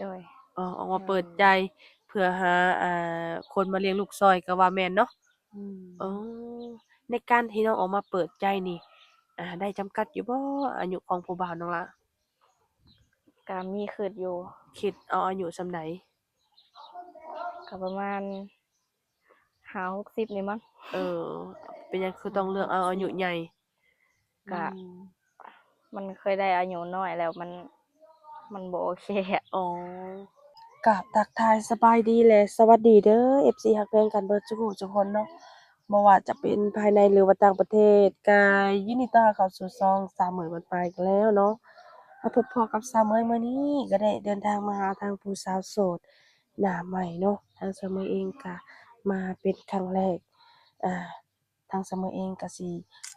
โดยออกมาอืเปิดมใจเพื่อหาคนมาเลี้ยงลูกซอยก็ว่าแม่นเนาะอือ๋อมในการที่น้องออกมาเปิดใจนี่ได้จำกัดอยู่บ่อายุของผู้บ่าวน้องล่ะก็มีคิดอยู่คิดเอาอายุส่ำใดก็ประมาณ50-60นี่มั้งเออเป็นหยังคือต้องเลือกเอาอายุ50-60ใหญ่อืก็มมันเคยได้อายุน้อยแล้วมันบ่โอเคอะ อ๋อ กับทักทายสบายดีและสวัสดีเด้อ FC ฮักแพงกันเบิดทุกผู้ทุกคนเนาะบ่ว่าจะเป็นภายในหรือว่าต่างประเทศก็ยินดีต้อนรับเข้าสู่ช่องสาวเหมยวันปลายอีกแล้วเนาะมาพบพ้อกับสาวเหมยมื้อนี้ก็ได้เดินทางมาหาทางผู้สาวโสดหน้าใหม่เนาะทางสาวเหมยเองก็มาเป็นครั้งแรกอ่าทางสาวเหมยเองก็สิ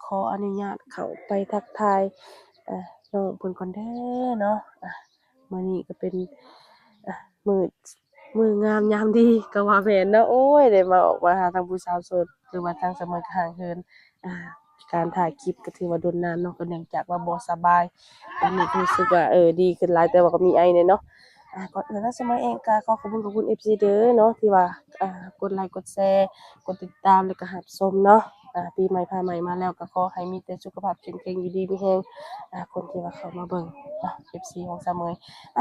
ขออนุญาตเข้าไปทักทายน้องเพิ่นก่อนเด้อเนาะมื้อนี้ก็เป็น อะมื้อมื้องามยามดีก็ว่าแม่นเนาะโอ้ยได้มาออกมาหาทางผู้สาวโสดหรือว่าทางสมัครห่างเหินอ่าการถ่ายคลิปก็ถือว่าโดนนานเนาะก็เนื่องจากว่าบ่สบายตอนนี้ก็รู้สึกว่าดีขึ้นหลายแต่ว่าก็มีไอแหน่เนาะก่อนอื่นทางสมัยเองก็ขอขอบคุณ FC เด้อเนาะที่ว่ากดไลค์กดแชร์กดติดตามแล้วก็รับชมเนาะปีใหม่พาใหม่มาแล้วก็ขอให้มีแต่สุขภาพแข็งแรงอยู่ดีมีแรงคนที่ว่าเข้ามาเบิ่งเนาะ FC ของสาวเมย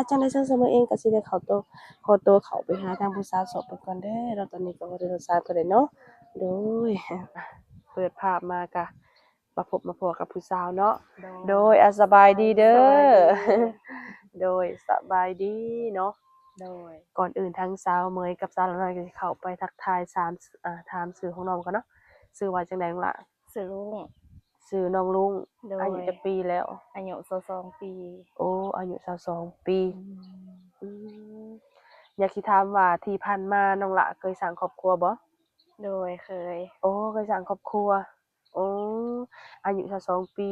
จังได๋ซั้นเสมอเองก็สิได้ขอตัวเข้าไปหาทางผู้สาวโสดเพิ่นก่อนเด้อแล้วตอนนี้ก็บ่ได้รถสายเพิ่นแล้วเนาะโดยเปิดภาพมาก็มาพบมาพ้อกับผู้สาวเนาะโดยสบายดีเด้สวัสดีอโดยสบายดีเนาะโดยก่อนอื่นทั้งสาวเมยกับสาวละน้อยก็สิเข้าไปทักทายถามชื่อของน้องก่อนเนาะชื่อว่าจังได๋น้องล่ะชื่อลุงชื่อน้องลุงโดยอายุจักปีแล้วอายุ22ปีโอ้อายุ22ปีอืมอืม อยากสิถามว่าที่ผ่านมาน้องหละเคยสร้างครอบครัวบ่โดยเคยโอ้เคยสร้างครอบครัวโอ้อายุ22ปี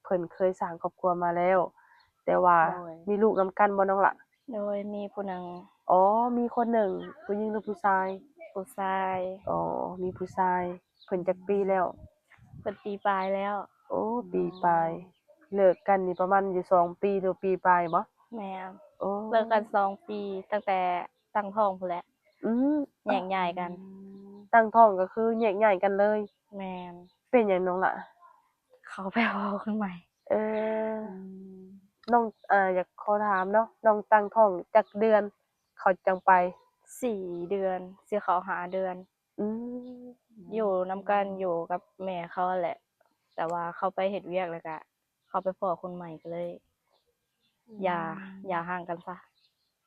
เพิ่นเคยสร้างครอบครัวมาแล้วแต่ว่าโดยมีลูกนำกันบ่น้องหละโดยมีผู้หนึ่งอ๋อมีคนหนึ่งผู้หญิงหรือผู้ชายผู้ชายอ๋อมีผู้ชายเพิ่นจักปีแล้วเปิดปีปลายแล้วโอ้ปีปลายเลิกกันนี่ประมาณอยู่2ปีหรือปีปลายบ่แม่โอ้เลิกกัน2 ปีตั้งแต่ตั้งท้องพู้นแหละอืมแยกย้ายกันตั้งท้องก็คือแยกย้ายกันเลยแม่นเป็นหยังน้องหละเขาไปเอาคนใหม่เออ อืมน้องอยากขอถามเนาะน้องตั้งท้องจักเดือนเขาจังไป4 เดือนสิเข้า5 เดือนอืมอยู่นำกันอยู่กับแม่เขาแหละ แต่ว่าเขาไปเฮ็ดเวียกแล้วก็เขาไปพ้อคนใหม่ก็เลยอย่าอย่าห่างกันซะ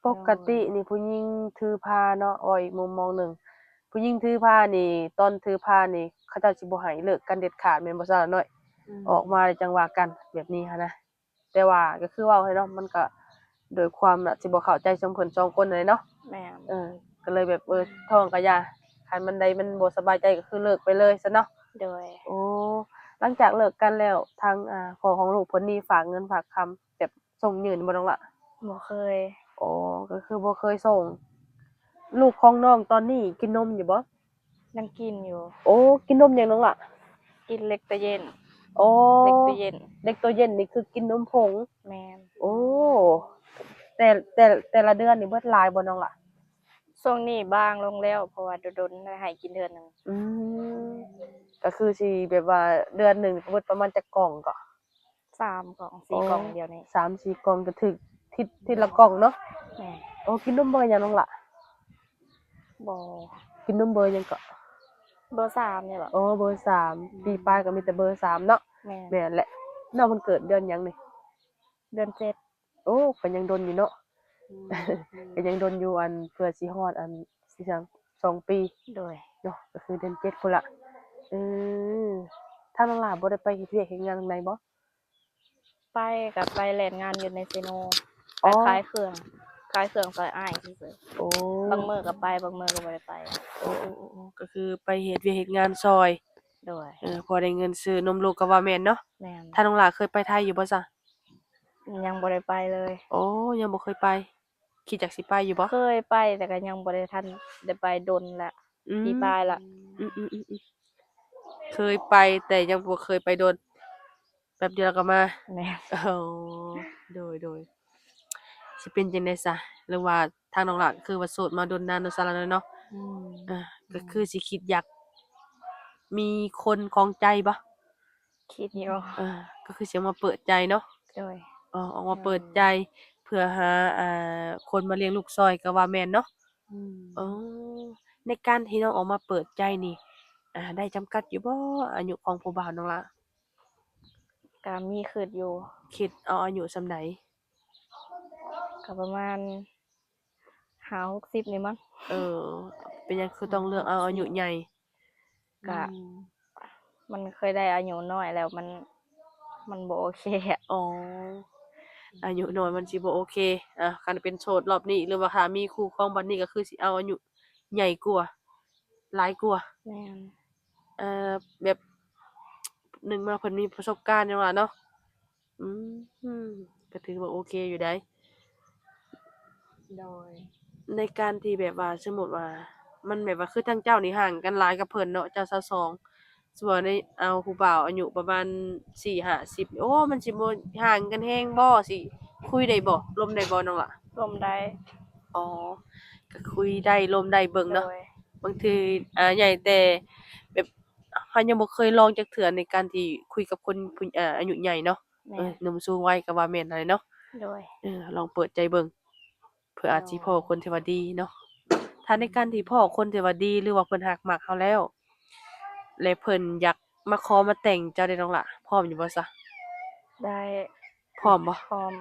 ปโดกยตินี่ผู้หญิงถือผ้าเนาะอีกมุมมองหนึ่งผู้หญิงถือผ้านี่ตอนถือผ้านี่เขาเจ้าสิบ่ให้เลิกกันเด็ดขาดแม่นบ่ซะล่ะน้อยออกมาแล้วจังว่ากันแบบนี้หันนะแต่ว่าก็คือเว้าให้เนาะมันก็โดยความน่ะสิบ่เข้าใจซุมเพิ่น2คนนั่นแหละเนาะแม่นก็เลยแบบท้องก็อย่าคันมันใดมันบ่สบายใจก็คือเลิกไปเลยซะเนาะ โดยโอ้หลังจากเลิกกันแล้วทางพ่อของลูกเพิ่นนี่ฝากเงินฝากคำแบบส่งยืนบ่น้องล่ะบ่เคยอ๋อก็คือบ่เคยส่งลูกของน้องตอนนี้กินนมอยู่บ่ยังกินอยู่โอ้กินนมหยังน้องล่ะกินเล็กแต่เย็นอ๋อเล็กตู้เย็นเด็กตัวเย็นนี่คือกินนมผงแม่นโอ้แต่แต่ละเดือนนี่เบิดหลายบ่น้องล่ะช่วงนี้บางลงแล้วเพราะว่าโดนๆให้กินเทื่อหนึ่งอืมก็คือสิแบบว่าเดือนหนึ่งเบิดประมาณจักกล่องก็3 กล่องอ๋อ4 กล่องเดียวนี้3-4กล่องก็ถึกทิศละกล่องเนาะแม่นโอ้กินนมเบอร์หยังน้องล่ะบ่กินนมเบอร์หยังก็ เบอร์3นี่บ่อ๋อเบอร์3ปีปลายก็มีแต่เบอร์3เนาะแม่นแม่นแหละน้องเพิ่นเกิดเดือนหยังนี่เดือน7โอ้ก็ยังดนอยู่เนาะ อืม ก็ยังดนอยู่เพื่อสิฮอดสิจัง2ปีโดยเนาะก็คือเดือน7พุ่นล่ะเออทางน้องหลาบ่ได้ไปเฮ็ดเวียกเฮ็ดงานทางใดบ่ไปก็ไปแล่นงานอยู่ในเซโนไปอ๋อขายเครื่องซอยอ้ายซื่อโอ้ๆบางมื้อก็ไปบางมื้อก็บ่ได้ไปโอ้ๆๆก็คือไปเฮ็ดเวียกเฮ็ดงานซอยโดยพอได้เงินซื้อนมลูกก็ว่าแม่นเนาะแม่นทางน้องหลาเคยไปไทยอยู่บ่จ๊ะยังบ่ได้ไปเลยโอ้ยังบ่เคยไปคิดอยากสิไปอยู่บ่เคยไปแต่ก็ยังบ่ได้ทันได้ไปดนแล้วอืปีมปลายละอือๆๆๆ เคยไปแต่ยังบ่เคยไปโดนแป๊บเดียวแล้วก็มา แม่น อ๋อโดย สิเป็นจังได๋ซะหรือว่าทางน้องหลานคือว่าโสดมาดนนานโดนซะแล้วเนาะอืมอาก็คือสิคิดอยากมีคนครองใจบ่คิดอยู่ เออก็คือสิออกมาเปิดใจเนาะ โดยออกมาเปิดใจเพื่อหาคนมาเลี้ยงลูกซอยก็ว่าแม่นเนาะอืมอ๋อในการที่น้องออกมาเปิดใจนี่ได้จำกัดอยู่บ่อายุของผู้บ่าวน้องล่ะก็มีคิดอยู่คิดเอาอายุส่ำใดก็ประมาณ50-60นี่มั้งเออเป็นหยังคือต้องเลือกเอาอายุใหญ่ก็อืมมันเคยได้อายุน้อยแล้วมันบ่โอเคอะ อ๋ออายุน้อยมันสิบ่โอเคคันเป็นโสดรอบนี้หรือว่าถ้ามีคู่ครองบัดนี้ก็คือสิเอาอายุใหญ่กว่าหลายกว่าแม่นแบบหนึ่งมาเพิ่นมีประสบการณ์จังว่าเนาะอืมก็ถือว่าโอเคอยู่ได้โดยในการที่แบบว่าสมมุติว่ามันแบบว่าคือทางเจ้านี่ห่างกันหลายกับเพิ่นเนาะเจ้า22ส่วนในเอาผู้บ่าวอายุประมาณ4-50โอ้มันสิบ่ห่างกันแรงบ่สิคุยได้บ่ร่วมได้บ่น้องล่ะร่วมได้อ๋อก็คุยได้ร่วมได้เบิ่งโดเนาะยบางทีใหญ่แต่แบบเรายังบ่เคยลองจักเทื่อในการที่คุยกับคนผู้อายุใหญ่เนาะแม่นหนุ่มสูงวัยก็ว่าแม่นนั่นแหละเนาะโดยลองเปิดใจเบิ่งเผื่ออาจสิพ้อคนที่ว่าดีเนาะถ้าในการที่พ้อคนที่ว่าดีหรือว่าเพิ่นรักมักเราแล้วและเพิ่นอยากมาขอมาแต่งเจ้าได้น้องล่ะพร้อมอยู่บ่ซะได้พร้อมบ่พร้อม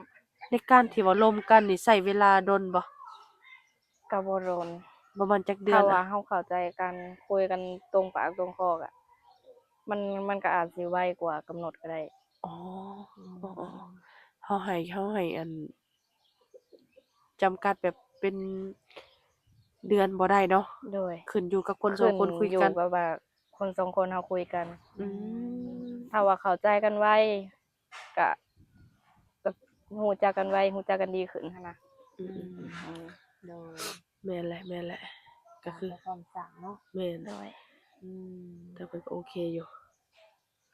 ในการที่ว่าร่วมกันนี่ใช้เวลาดนบ่ก็บ่โดนประมาณจักเดือถ้านว่าเราเข้าใจกันคุยกันตรงปากตรงคอก็มันก็อาจสิไวกว่ากำหนดก็ได้อ๋ออือ้อมๆเฮาให้จำกัดแบบเป็นเดือนบ่ได้เนาะโดยขึ้นอยู่กับคนสอขึ้นงคนคุยอยู่กันกับว่าคนสองคนเราคุยกันอืมถ้าว่าเข้าใจกันไวก็ก็รู้จักกันไวรู้จักกันดีขึ้นหั้นนะอือืมมโดยแม่นแหละก็คือความสั่งเนาะแม่นโดยอืมแต่เพิ่นก็โอเคอยู่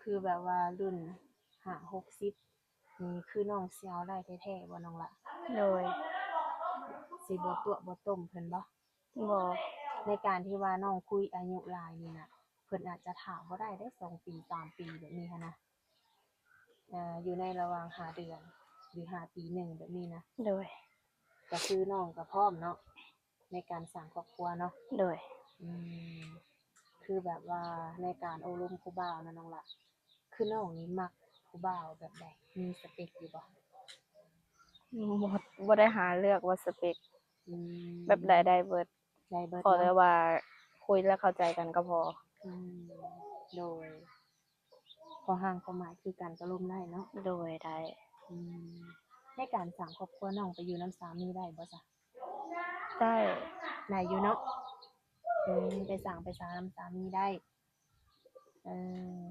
คือแบบว่ารุ่น50-60นี่คือน้องสิเอาได้แท้ๆบ่น้องล่ะโดยสิบ่ตัวบ่ต้มเพิ่นบ่บ่ในการที่ว่าน้องคุยอายุหลายนี่น่ะเพิ่นอาจจะถามบ่ได้ได้2ปี3ปีแบบนี้หั้นนะอยู่ในระหว่าง5เดือนหรือ5ปีหนึ่งแบบนี้นะโดยก็คือน้องก็พร้อมเนาะในการสร้างครอบครัวเนาะโดยอืมคือแบบว่าในการอบรมผู้บ่าวนะน้องล่ะคือน้องนี่มักผู้บ่าวแบบใดมีสเปกอยู่บ่บ่ได้หาเลือกว่าสเปกอืแบบใดมได้เบิดได้เบิดขอแต่เนาะว่าคุยแล้วเข้าใจกันก็พออืมโดยพอห่างความหมายคือการก็ล่มได้เนาะโดยได้ อืมในการสร้างครอบครัวน้องไปอยู่นำสามีได้บ่จ๊ะได้ ได้อยู่เนาะไปสร้างไปสานำสามีได้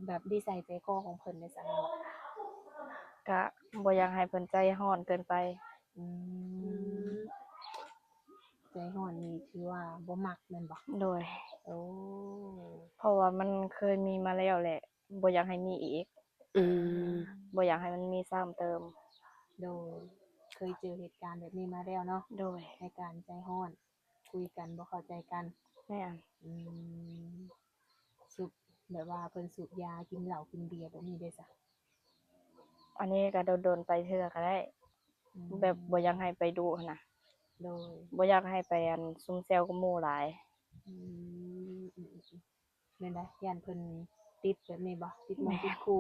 แบบนิสัยใจคอของเพิ่นได้จั่งใดล่ะก็บ่อยากให้เพิ่นใจร้อนเกินไปอืมใจร้อนนี่ถือว่าบ่มักแม่นบ่โดยโอ้เพราะว่ามันเคยมีมาแล้วแหละบ่อยากให้มีอีกอืมบ่อยากให้มันมีซ้ำเติมโดยเคยเจอเหตุการณ์แบบนี้มาแล้วเนาะโดยในการใจร้อนคุยกันบ่เข้าใจกันแม่นอืมสูบแบบว่าเพิ่นสูบยากินเหล้ากินเบียร์แบบนี้เด้อจ้ะอันนี้ก็โดนๆไปเทื่อก็ได้อืแบบบ่อยากมให้ไปดุหั้นน่ะโดยบ่อยากให้ไปซุ่มแซวกับหมู่หลาย อืแม่นได้ย้านเพิ่นติดแบบนี้บ่ติดหมู่แม่นติดครู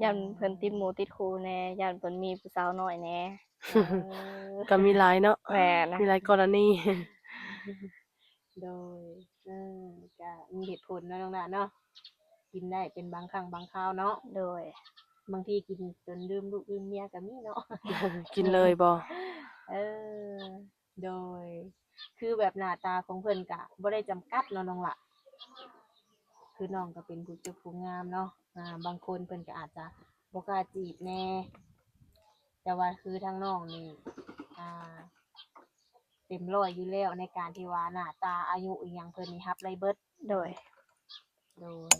ย้านเพิ่นติดหมู่ติดครูแหน่ย้านเพิ่นมีผู้สาวน้อยแหน่ เออ ก็มีหลายเนาะแม่นนะมีหลายกรณี โดยก็มีเหตุผลเนาะน้องน่ะเนาะกินได้เป็นบางครั้งบางคราวเนาะโดยบางทีกินจนลืมลูกลืมเมียก็มีเนาะ กินเลยบ่เออโดยคือแบบหน้าตาของเพิ่นก็บ่ได้จำกัดเนาะน้องล่ะคือน้องก็เป็นผู้เจ้าผู้งามเนาะบางคนเพิ่นก็อาจจะบ่กล้าจีบแหน่แต่ว่าคือทางน้องนี่อ่าเต็มร้อยอยู่แล้วในการที่ว่าหน้าตาอายุอิหยังเพิ่นนี่รับได้เบิดโดยโดย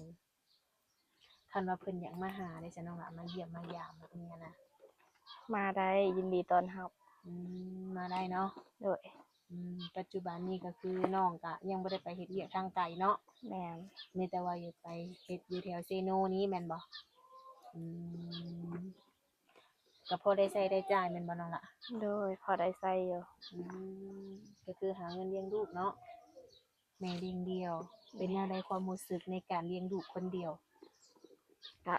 คันว่าเพิ่นอยากมาหาได้จ้ะน้องล่ะมาเยี่ยมมายามแบบนี้นะมาได้ยินดีต้อนรับ มาได้เนาะ โดย ปัจจุบันนี้ก็คือน้องก็ยังบ่ได้ไปเฮ็ดเวียกทางไกลเนาะ แม่น มีแต่ว่าอยู่ไปเฮ็ดอยู่แถวเซโนนี้แม่นบ่อืมก็พอได้ใช้ได้จ่ายแม่นบ่น้องล่ะ โดยพอได้ใช้อยู่ อืก็คือหาเงินเลี้ยงลูกเนาะแม่เลี้ยงเดี่ยว เป็นแนวใดความรู้สึกในการเลี้ยงลูกคนเดียว ก็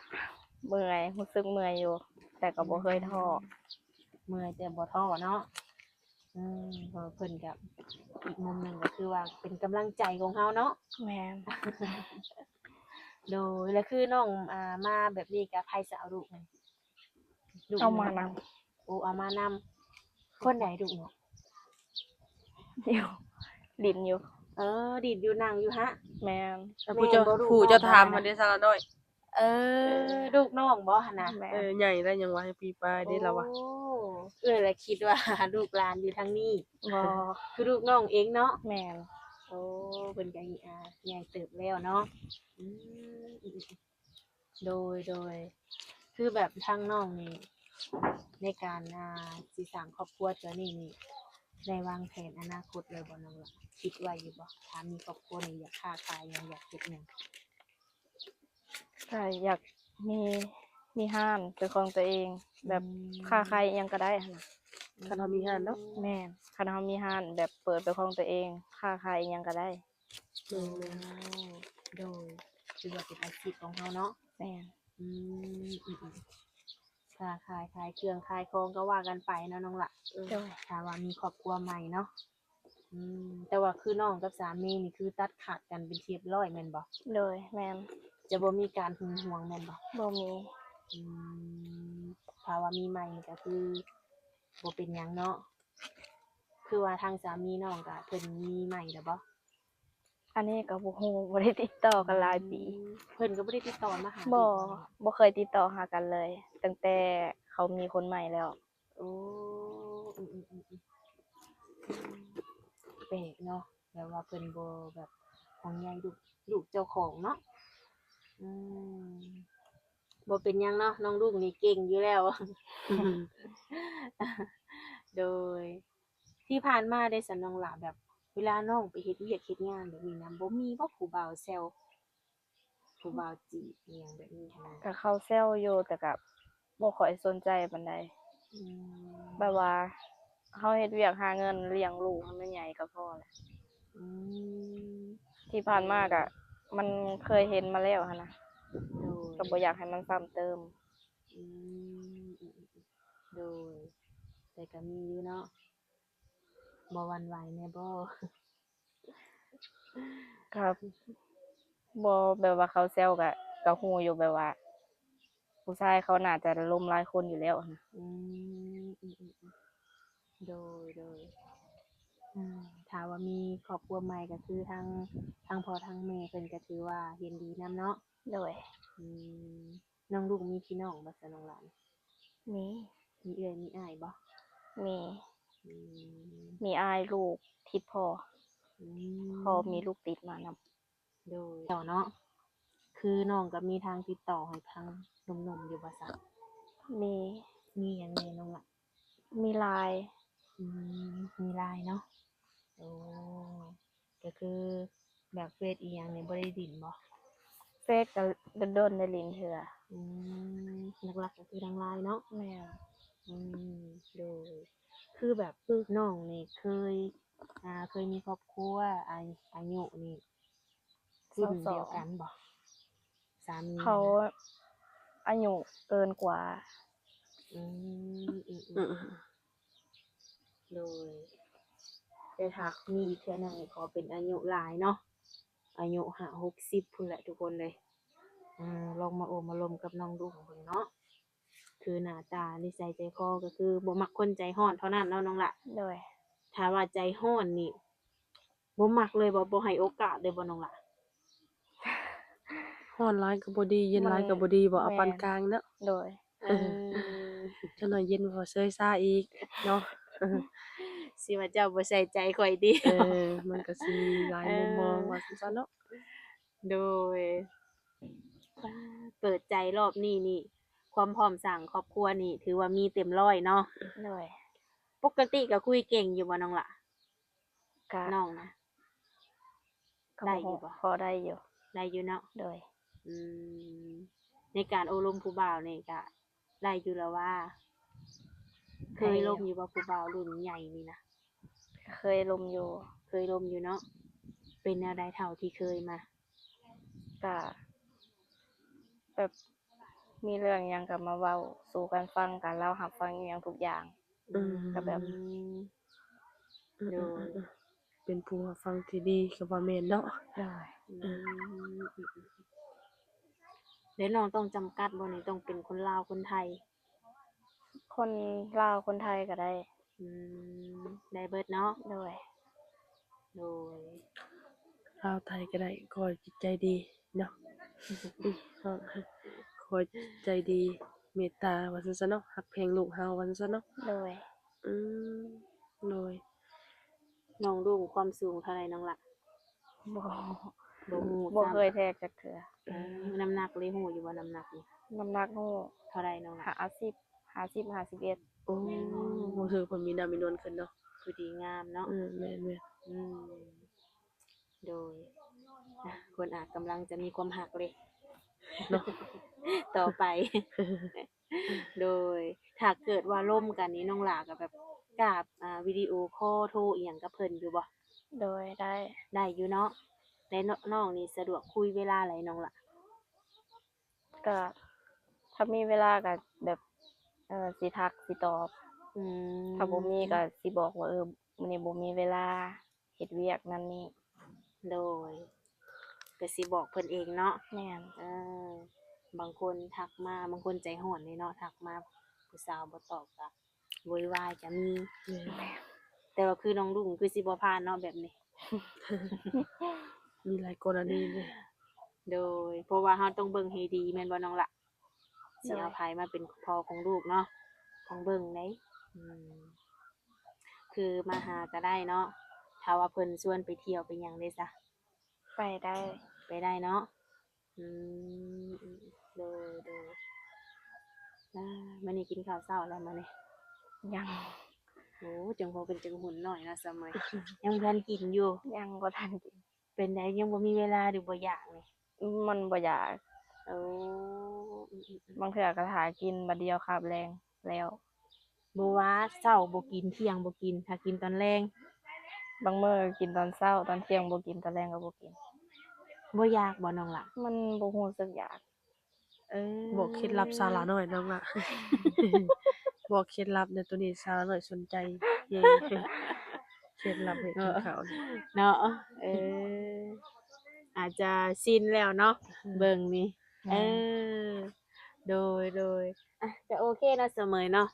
เมื่อยรู้สึกเมื่อยอยู่ แต่ก็บ่เคยท้อ เมื่อยแต่บ่ท้อเนาะเพราะเพิ่นก็อีกมุมหนึงก็คือว่าเป็นกำลังใจของเฮาเนาะ แม่น โดยแล้วคือน้องมาแบบนี้ก็ไผสิเอาลูกนี่ลูก เอามานำ โอ้เอามานำคนใดลูกเนาะ อยู่ดินอยู่ ดีดอยู่นั่งอยู่ฮะ แม่น แล้วผู้เจ้าถามมันได้ซะละน้อย ลูกน้องบ่หั่นน่ะ แม่น ใหญ่ได้ยังว่าให้ปีปลายได้แล้วว่ะ โอ้แล้วคิดว่า ลูกหลานอยู่ทางนี้ บ่ คือลูกน้องเองเนาะ แม่น โอ้เพิ่นก็ใหญ่เติบแล้วเนาะอืมโดยคือแบบทางน้องนี่ในการสิสร้างครอบครัวตัวนี้นี่ได้วางแผนอนาคตไว้บ่น้องล่ะคิดไว้อยู่บ่ถ้ามีครอบครัวนี่อยากค้าขายหยังอยากเฮ็ดหยัง ก็อยากมีห้านเป็นของตัวเอง แบบค้าขายอิหยังก็ได้หั่นน่ะ คันเฮามีห้านเนาะ แม่นคันเฮามีห้านแบบเปิดเป็นของตัวเองค้าขายอิหยังก็ได้ โอ้โดยคือว่าเป็นอาชีพของเฮาเนาะ แม่น อืมค้าขายเครื่องขายของก็ว่ากันไปเนาะน้องล่ะ โดย ถ้าว่ามีครอบครัวใหม่เนาะแต่ว่าคือน้องกับสามีนี่คือตัดขาดกันเป็นที่เรียบร้อยแม่นบ่ โดยแม่น จะบ่มีการหึงหวงแม่นบ่ บ่มี อืมถ้าว่ามีใหม่นี่ก็คือบ่เป็นหยังเนาะคือว่าทางสามีน้องก็เพิ่นมีใหม่แล้วบ่ อันนี้ก็บ่ฮู้บ่ได้ติดต่อกันหลายปี เพิ่นก็บ่ได้ติดต่อมาหา บ่ อีก บ่เคยติดต่อหากันเลย ตั้งแต่เขามีคนใหม่แล้ว โอ้อืมแปลกเนาะแบบว่าเพิ่นบ่แบบห่วงใยลูกเจ้าของเนาะอืมบ่เป็นหยังเนาะน้องลูกนี่เก่งอยู่แล้ว โดยที่ผ่านมาได้สันน้องหลาแบบเวลาน้องไปเฮ็ดเวียกเฮ็ดงานแบบนี้นะบ่มีบ่ผู้บ่าวแซวผู้บ่าวจีบอิหยังแบบนี้หั้นนะ ก็เขาแซวอยู่แต่ก็บ่ค่อยสนใจปานใด อืม แบบว่าเฮาเฮ็ดเวียกหาเงินเลี้ยงลูกให้มันใหญ่ก็พอแล้ว อืม ที่ผ่านมาก็มันเคยเห็นมาแล้วหั่นน่ะ โดย ก็บ่อยากให้มันซ้ำเติม อืมโดยแต่ก็มีอยู่เนาะบ่หวั่นไหวแน่บ่ ครับบ่แบบว่าเขาแซวก็ฮู้อยู่แบบว่า ผู้ชายเขาน่าจะล้มหลายคนอยู่แล้วหั่นน่ะ อืมโดยถ้าว่ามีครอบครัวใหม่ก็คือทางพ่อทางแม่เพิ่นก็ถือว่าเห็นดีนํเนาะ โดย อืมน้องลูกมีพี่น้องบ่ซะน้องหลาน มี มีเอื้อยมีอ้ายบ่ มี อืม มีอ้ายลูกติดพ่อ อื พ่อมีลูกติดมานำ โดยต่อเนาะคือน้องก็มีทางติดต่อให้ทางหนุ่มๆอยู่บ่ซะ มี มีหยังแหน่น้องล่ะ มี LINE มีไลน์เนาะโอ้ก็คือแบบเฟซอีหยังนี่บ่ได้ดินบ่ เฟซก็โดนๆได้ลิ้นเทื่อ อืมหลักๆก็คือทางไลน์เนาะ แม่น อืมโดยคือแบบน้องนี่เคยมีครอบครัวอายุนี่รุ่นเดียวกันบ่สามี เขาอายุเกินกว่า อืมโดยแต่ถ้ามีอีกเทื่อหนึงขอเป็นอายุหลายเนาะอายุ50พุ่นแหละทุกคนเลยลองมาโอมาลมกับน้องดูของเพิ่นเนาะคือหน้าตานิสัยใจคอก็คือบ่มักคนใจร้อนเท่านั้นเนาะน้องละ โดย ถ้าว่าใจร้อนนี่บ่มักเลยบ่ให้โอกาสเลยบ่น้องละ ร้อนหลายก็บ่ดีเย็นหลายก็บ่ดีบ่เอาปานกลางเนาะ โดย จักหน่อยเย็นบ่เซยซ่าอีกเนาะ สิว่าเจ้าบ่ใส่ใจข่อยติ มันก็สิมีหลายมุมมองว่าซั่นซะเนาะ โดยเปิดใจรอบนี้นี่ความพร้อมสร้างครอบครัวนี่ถือว่ามีเต็มร้อยเนาะ โดย ปกติก็คุยเก่งอยู่บ่น้องล่ะ ก็ น้องนะ ก็ ได้อยู่บ่ พอได้อยู่ ได้อยู่เนาะ โดย อืมในการอบรมผู้บ่าวนี่ก็ได้อยู่แล้วว่า เคยลมอยู่บ่ผู้บ่าวรุ่นใหญ่นี่นะ เคยลมอยู่ เคยลมอยู่เนาะเป็นแนวใดเท่าที่เคยมา ก็แบบมีเรื่องหยังก็มาเว้าสู่กันฟังกันเล่ารับฟังอิหยังทุกอย่าง ก็แบบ โดย เป็นผู้รับฟังที่ดีก็ว่าแม่นเนาะ โดย เดี๋ยวน้องต้องจำกัดบ่นี่ต้องเป็นคนลาวคนไทย คนลาวคนไทยก็ได้ อืมได้เบิดเนาะ โดย โดย ลาวไทยก็ได้ขอให้จิตใจดีเนาะขอให้จิตใจดีเมตตาว่าซั่นซะเนาะฮักแพงลูกเฮาว่าซั่นซะเนาะ โดย อืมโดย น้องรุ่งความสูงเท่าไหร่น้องล่ะ บ่ บ่ฮู้ บ่ ซ้ำ เคยแทกจักเทื่อ น้ำหนักเลยฮู้อยู่ว่าน้ำหนักนี่ น้ำหนักฮู้ เท่าไหร่น้องล่ะ 50 51 โอ้บ่ถือเพิ่นมีน้ำมีนวลขึ้นเนาะ คือดีงามเนาะ แม่น อืมโดยคนอาจกำลังจะมีความหักเลย ๆเนาะ ต่อไป โดยถ้าเกิดว่าร่วมกันนี้น้องหลากับแบบกราบวิดีโอคอลโทรอีหยังกับเพิ่นอยู่บ่ โดยได้ ได้อยู่เนาะและน้องนี่สะดวกคุยเวลาไหนน้องล่ะ ก็ถ้ามีเวลาก็แบบสิทักสิตอบ อืม ถ้าบ่มีก็สิบอกว่ามื้อนี้บ่มีเวลาเฮ็ดเวียกนั่นนี่ โดยก็สิบอกเพิ่นเองเนาะ แม่น บางคนทักมาบางคนใจร้อนเลยเนาะทักมาผู้สาวบ่ตอบก็โวยวายก็มี แม่ แต่ว่าคือน้องลุงคือสิบ่ผ่านเนาะแบบนี้ มีหลายกรณีเลย โดยเพราะว่าเราต้องเบิ่งให้ดีแม่นบ่น้องล่ะสิเอาไผมาเป็นพ่อของลูกเนาะต้องเบิ่งไหนคือมาหาก็ได้เนาะถ้าว่าเพิ่นชวนไปเที่ยวไปหยังได้ซะ ไปได้ ไปได้เนาะโดยมื้อนี้กินข้าวเช้าแล้วมื้อนี้ ยัง โอ้จังพอเป็นจังหุ่นหน่อยนะซะมื้อ ยังบ่ทันกินอยู่ ยังบ่ทันกิน เป็นไดยังบ่มีเวลาหรือบ่อยากนี่ มันบ่อยาก โอ้ บางเทื่อก็หากินบัดเดียวคาบแรงแล้ว บ่ว่าเช้าบ่กินเที่ยงบ่กินถ้ากินตอนแลง บางมื้อก็กินตอนเช้าตอนเที่ยงบ่กินตอนแลงก็บ่กิน บ่อยากบ่น้องล่ะ มันบ่รู้สึกอยาก บอกเคล็ดลับสาวหลาน้อยน้องล่ะ บอกเคล็ดลับในตัวนี้สาวหลาน้อยสนใจเย้เคล็ดลับให้กินข้าวนี่ เนาะอาจจะชินแล้วเนาะเบิ่งนี่โดยก็โอเคเนาะเสมอเนาะ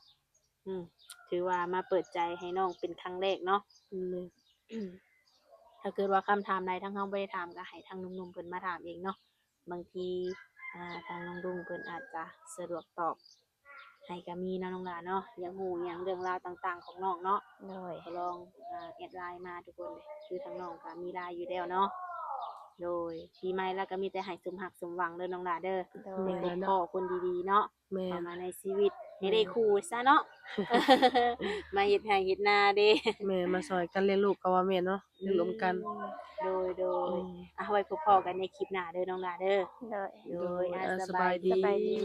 ถือว่ามาเปิดใจให้น้องเป็นครั้งแรกเนาะ ถ้าเกิดว่าคำถามใดทั้งเฮาบ่ได้ถามก็ให้ทางหนุ่มๆเพิ่นมาถามเองเนาะบางทีทางน้องรุ่งเพิ่นอาจจะสะดวกตอบให้ก็มีเนาะน้องหลาเนาะอยากรู้หยังเรื่องราวต่างๆของน้องเนาะ โดย ก็ลองแอดไลน์มาทุกคนเลยคือทางน้องก็มีไลน์อยู่แล้วเนาะโดยปีใหม่แล้วก็มีแต่ให้สมหักสมหวังเด้อน้องหลาเด้อ โด แม่ ย น ให้พ่อคนดีๆเนาะ แม่ เข้าน มาในชีวิตให้ได้คู่ซะเนาะ มาเฮ็ดไร่เฮ็ดนาเด้ แม่มาซอยกันเลี้ยงลูกก็ว่าแม่นเนาะอยู่ร่วมกัน โดยไว้พบกันในคลิปหน้าเด้อน้องหลาเด้อ โดย โดย โดย สบายดี สบายดี